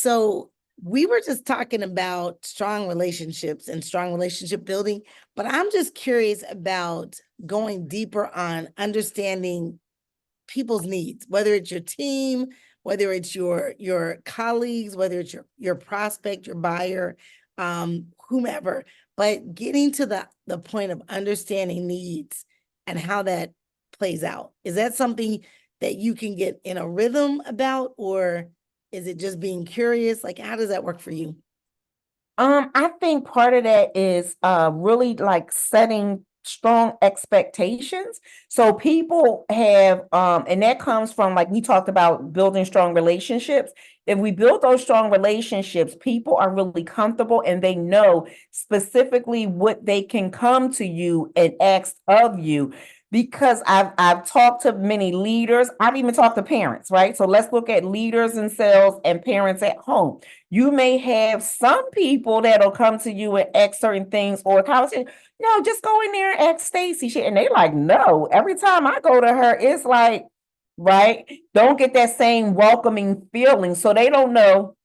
So we were just talking about strong relationships and strong relationship building, but I'm just curious about going deeper on understanding people's needs, whether it's your team, whether it's your colleagues, whether it's your prospect, your buyer, whomever, but getting to the point of understanding needs and how that plays out. Is that something that you can get in a rhythm about, or is it just being curious? Like, how does that work for you? I think part of that is really like setting strong expectations. So people have and that comes from, like we talked about, building strong relationships. If we build those strong relationships, people are really comfortable and they know specifically what they can come to you and ask of you. Because I've talked to many leaders, I've even talked to parents, right? So let's look at leaders in sales and parents at home. You may have some people that'll come to you and ask certain things or a conversation. No, just go in there and ask Stacy. And they like, no. Every time I go to her, it's like, right? Don't get that same welcoming feeling. So they don't know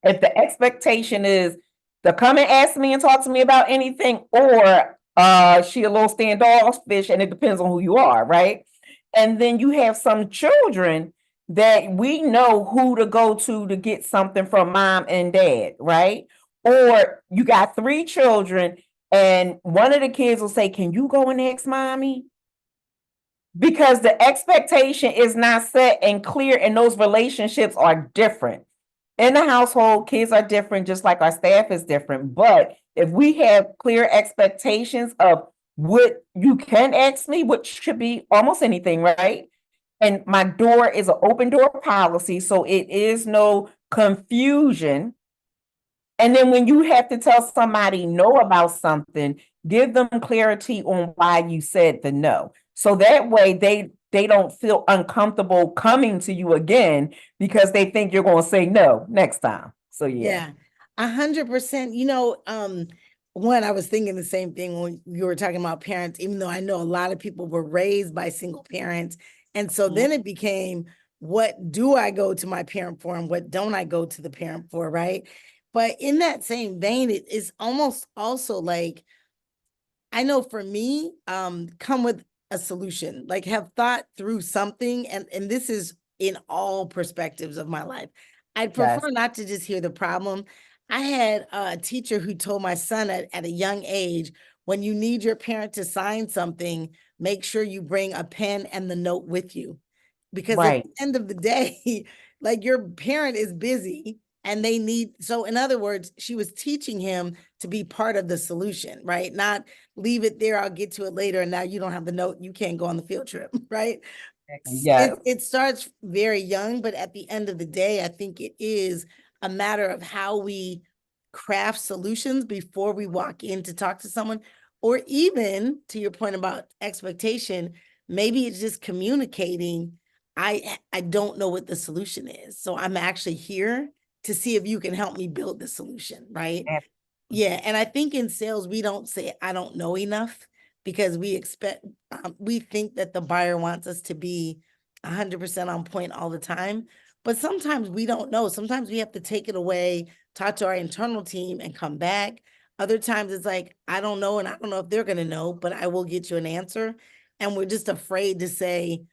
if the expectation is to come and ask me and talk to me about anything, or she a little standoffish, and it depends on who you are, right? And then you have some children that we know who to go to get something from mom and dad, right? Or you got three children and one of the kids will say, can you go and ask mommy? Because the expectation is not set and clear, and those relationships are different. In the household, kids are different, just like our staff is different. But if we have clear expectations of what you can ask me, which should be almost anything, right? And my door is an open door policy, so it is no confusion. And then when you have to tell somebody no about something, give them clarity on why you said the no. So that way they don't feel uncomfortable coming to you again because they think you're going to say no next time. So yeah. Yeah, 100%. One, I was thinking the same thing when you were talking about parents, even though I know a lot of people were raised by single parents. And so then it became, what do I go to my parent for and what don't I go to the parent for, right? But in that same vein, it is almost also like, I know for me, come with a solution, like have thought through something. And this is in all perspectives of my life. I'd Yes. prefer not to just hear the problem. I had a teacher who told my son at a young age, when you need your parent to sign something, make sure you bring a pen and the note with you. Because at Right. the end of the day, like your parent is busy and they need, so in other words, she was teaching him to be part of the solution, right? Not leave it there, I'll get to it later, and now you don't have the note, you can't go on the field trip, right? Yes. It starts very young, but at the end of the day, I think it is a matter of how we craft solutions before we walk in to talk to someone, or even to your point about expectation, maybe it's just communicating. I don't know what the solution is, so I'm actually here to see if you can help me build the solution, right? Yeah, and I think in sales, we don't say, I don't know enough, because we think that the buyer wants us to be 100% on point all the time. But sometimes we don't know. Sometimes we have to take it away, talk to our internal team, and come back. Other times it's like, I don't know, and I don't know if they're going to know, but I will get you an answer. And we're just afraid to say,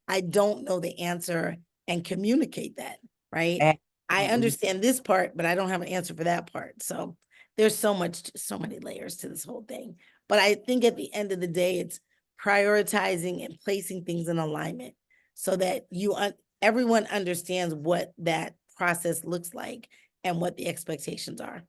I don't know the answer, and communicate that, right? I Absolutely. understand this part, but I don't have an answer for that part. So there's so many layers to this whole thing. But I think at the end of the day, it's prioritizing and placing things in alignment so that everyone understands what that process looks like and what the expectations are.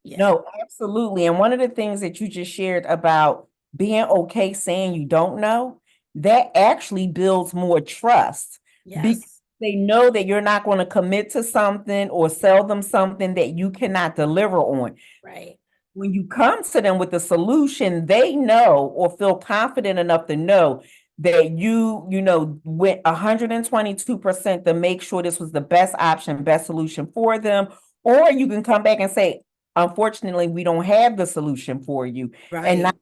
Yeah. No, absolutely. And one of the things that you just shared about being okay saying you don't know, that actually builds more trust because Yes. they know that you're not going to commit to something or sell them something that you cannot deliver on. Right. When you come to them with a solution, they know or feel confident enough to know that went 122% to make sure this was the best option, best solution for them. Or you can come back and say, unfortunately, we don't have the solution for you, and Right. not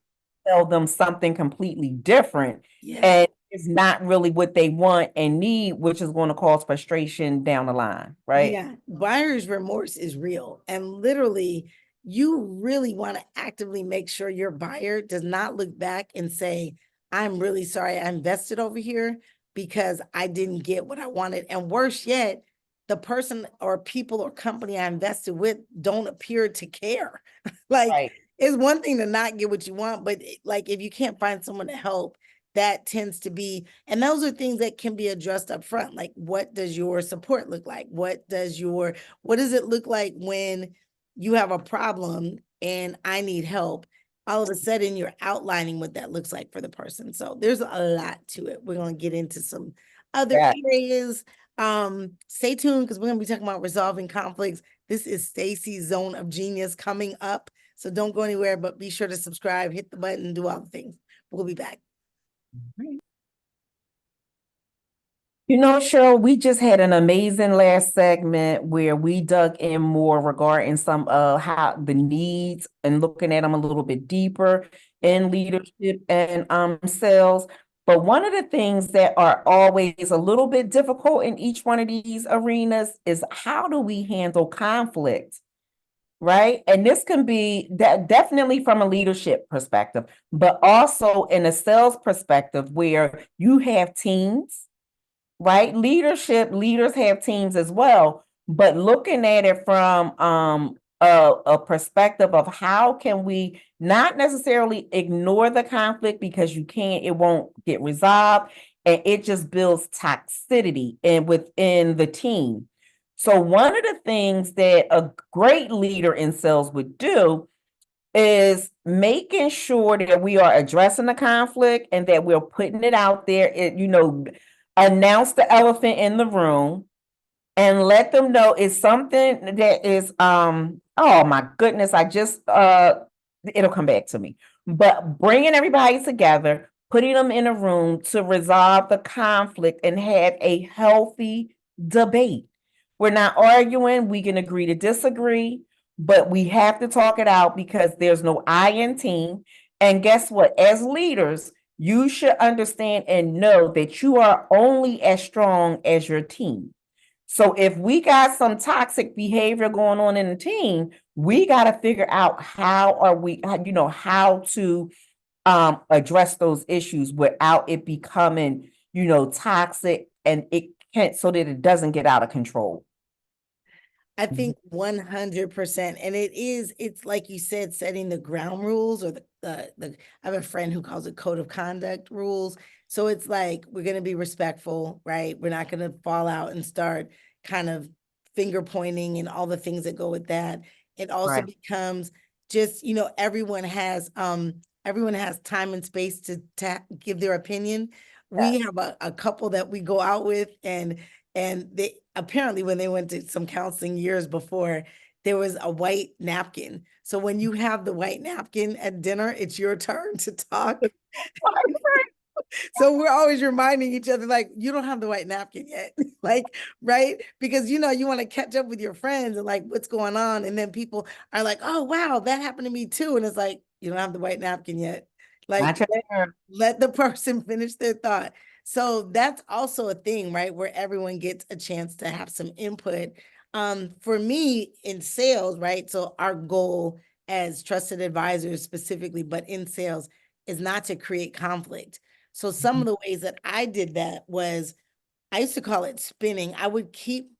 tell them something completely different. Yeah. And is not really what they want and need, which is going to cause frustration down the line, right? Yeah, buyer's remorse is real. And literally, you really want to actively make sure your buyer does not look back and say, I'm really sorry I invested over here because I didn't get what I wanted. And worse yet, the person or people or company I invested with don't appear to care. Like, Right. it's one thing to not get what you want, but like if you can't find someone to help, that tends to be, and those are things that can be addressed up front. Like, what does your support look like? What does it look like when you have a problem and I need help? All of a sudden you're outlining what that looks like for the person. So there's a lot to it. We're going to get into some other Yeah. areas. Stay tuned because we're going to be talking about resolving conflicts. This is Stacy's Zone of Genius coming up. So don't go anywhere, but be sure to subscribe, hit the button, do all the things. We'll be back. You know, Cheryl, we just had an amazing last segment where we dug in more regarding some of how the needs and looking at them a little bit deeper in leadership and sales. But one of the things that are always a little bit difficult in each one of these arenas is how do we handle conflict, right? And this can be definitely from a leadership perspective, but also in a sales perspective where you have teams, right? Leaders have teams as well, but looking at it from a perspective of how can we not necessarily ignore the conflict because you can't, it won't get resolved, and it just builds toxicity and within the team. So one of the things that a great leader in sales would do is making sure that we are addressing the conflict and that we're putting it out there. Announce the elephant in the room and let them know it's something that is oh my goodness, I just it'll come back to me. But bringing everybody together, putting them in a room to resolve the conflict and have a healthy debate. We're not arguing, we can agree to disagree, but we have to talk it out because there's no I in team. And guess what? As leaders, you should understand and know that you are only as strong as your team. So if we got some toxic behavior going on in the team, we got to figure out how to address those issues without it becoming, toxic, and it can't, so that it doesn't get out of control. I think 100%. And it's like you said, setting the ground rules or I have a friend who calls it code of conduct rules. So it's like, we're going to be respectful, right? We're not going to fall out and start kind of finger pointing and all the things that go with that. It also Right. becomes just, everyone has time and space to give their opinion. We have a couple that we go out with, and they apparently, when they went to some counseling years before, there was a white napkin. So when you have the white napkin at dinner, it's your turn to talk. So we're always reminding each other, like, you don't have the white napkin yet. Like, right? Because you want to catch up with your friends and like what's going on. And then people are like, oh wow, that happened to me too. And it's like, you don't have the white napkin yet. Like, let the person finish their thought. So that's also a thing, right? Where everyone gets a chance to have some input. For me in sales, right? So our goal as trusted advisors specifically, but in sales, is not to create conflict. So some of the ways that I did that was, I used to call it spinning. I would keep,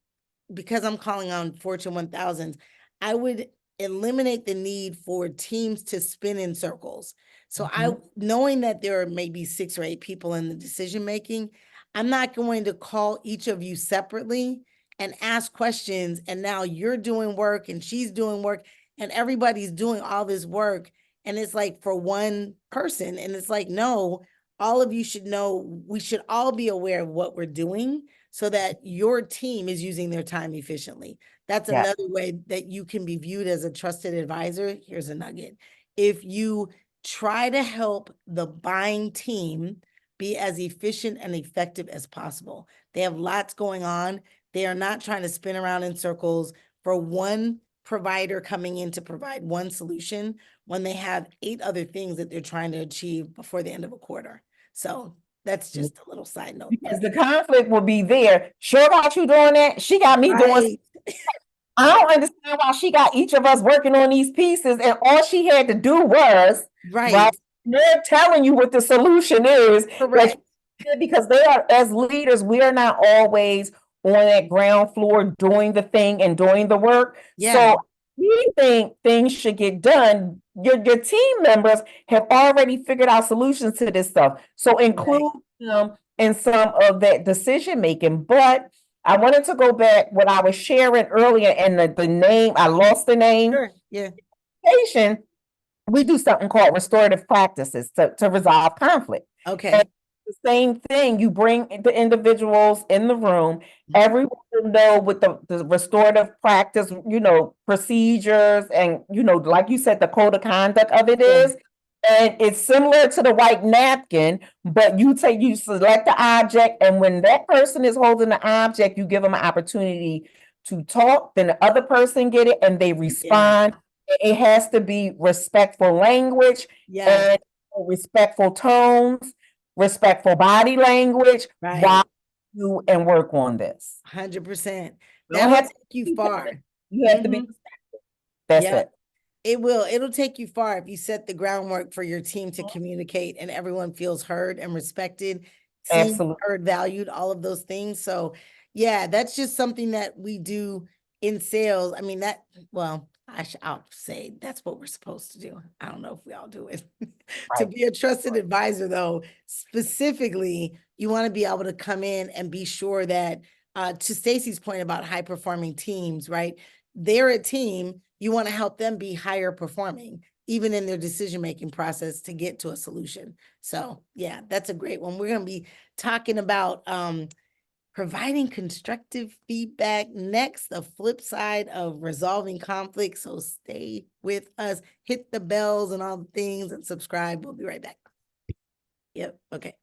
because I'm calling on Fortune 1000s, I would eliminate the need for teams to spin in circles. So knowing that there are maybe 6 or 8 people in the decision making, I'm not going to call each of you separately and ask questions. And now you're doing work and she's doing work and everybody's doing all this work. And it's like for one person. And it's like, no, all of you should know, we should all be aware of what we're doing so that your team is using their time efficiently. That's another way that you can be viewed as a trusted advisor. Here's a nugget. If you try to help the buying team be as efficient and effective as possible, they have lots going on. They are not trying to spin around in circles for one provider coming in to provide one solution when they have 8 other things that they're trying to achieve before the end of a quarter. So That's just a little side note. Because the conflict will be there. Sure about you doing that? She got me doing. Right, I don't understand why she got each of us working on these pieces, and all she had to do was, right? right, They're telling you what the solution is. correct. Because they are, as leaders, we are not always on that ground floor doing the thing and doing the work. Yeah. So we think things should get done. Your team members have already figured out solutions to this stuff. So include them in some of that decision making. But I wanted to go back what I was sharing earlier, and the name, I lost the name. Sure, yeah, We do something called restorative practices to resolve conflict. okay. And the same thing, you bring the individuals in the room, everyone will know what the restorative practice, procedures and, like you said, the code of conduct of it Yeah. is. And it's similar to the white napkin, but you select the object, and when that person is holding the object, you give them an opportunity to talk, then the other person get it and they respond. It has to be respectful language Yeah, and respectful tones, respectful body language, right, while you and work on this. 100%. You don't That'll have to take you be far. perfect. You have to be Mhm. respectful. That's Yep. it. It will. It'll take you far if you set the groundwork for your team to communicate and everyone feels heard and respected, seen, Absolutely. heard, valued, all of those things. So, yeah, that's just something that we do in sales. I mean, I'll say that's what we're supposed to do. I don't know if we all do it. To Right. be a trusted advisor, though, specifically, you want to be able to come in and be sure that, to Stacy's point about high performing teams, right? They're a team. You want to help them be higher performing, even in their decision-making process to get to a solution. So yeah, that's a great one. We're going to be talking about providing constructive feedback next, the flip side of resolving conflict. So stay with us, hit the bells and all the things and subscribe. We'll be right back. Yep. Okay.